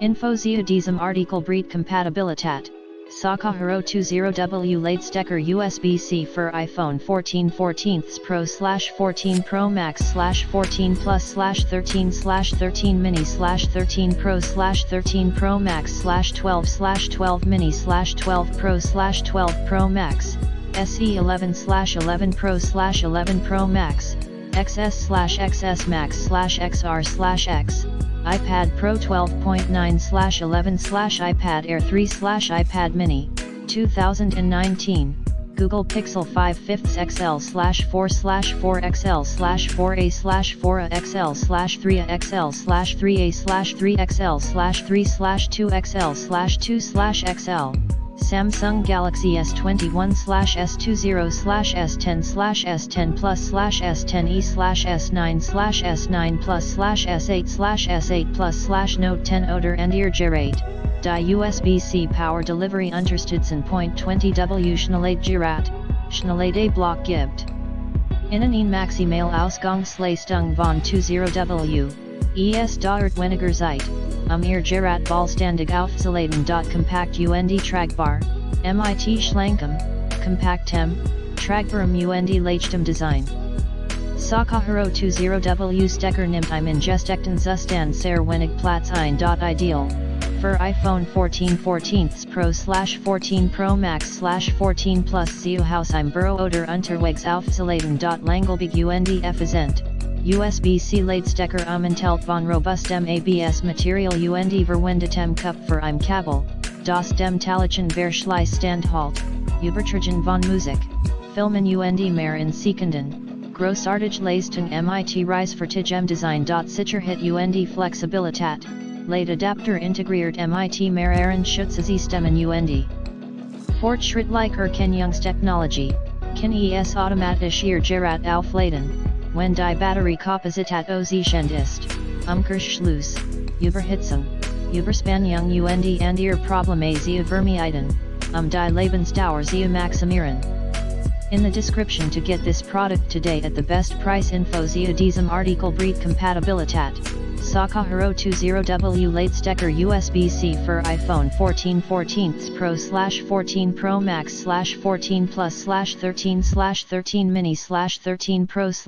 Info zu diesem Artikel Breed Compatibilität. Sakahyro 20W Ladestecker USBC for iPhone 14 Pro / 14 Pro Max / 14 Plus / 13 / 13 Mini / 13 Pro / 13 Pro Max / 12 / 12 Mini / 12 Pro / 12 Pro Max, SE 11 / 11 Pro / 11 Pro Max, XS / XS Max / XR / X, iPad Pro 12.9 / 11 / iPad Air 3 / iPad Mini, 2019, Google Pixel 5 5 XL / 4 / 4 XL / 4A / 4A XL / 3A XL / 3A / 3 XL / 3 / 2 XL / 2 XL, Samsung Galaxy S21 / S20 / S10 / S10 Plus / S10e / S9 / S9 Plus / S8 / S8 Plus / Note 10 Oder and Gerät, die USBC Power Delivery unterstützen. 20W Schnellladegerät gibt. Ihnen maximale Ausgangsleistung von 20W, es dauert weniger Zeit, ihr Gerät vollständig aufzuladen. Kompakt und tragbar, mit schlankem, kompaktem, tragbarem und leichtem Design. Sakahyro 20W Stecker nimmt im gesteckten Zustand sehr wenig Platz ein. Ideal für iPhone 14 Pro / 14 Pro Max / 14 Plus zu Hause im Büro oder unterwegs aufzuladen. Langlebig und effizient. USBC Ladestecker enthält von robustem ABS Material und verwendetem Kupfer im Kabel, das dem täglichen Verschleiß standhält, Übertragen von Musik, Filmen und mehr in Sekunden, großartige Leistung mit Reisfertigem Design. Sicherheit und Flexibilität, Ladeadapter integriert mit mehreren Schutzsystemen und fortschrittlicher Erkennungstechnologie, kann es automatisch ihr Gerät aufladen, wenn die Batteriekapazität ausreichend ist, Umkehrschluss, Überhitzung, Überspannung und ihr Probleme zu vermeiden, die Lebensdauer zu maximieren. In the description to get this product today at the best price. Info zu diesem Artikel Breed Compatibilität. Sakahyro 20W Ladestecker USBC for iPhone 14 Pro / 14 Pro Max / 14 Plus / 13 / 13 Mini / 13 Pro /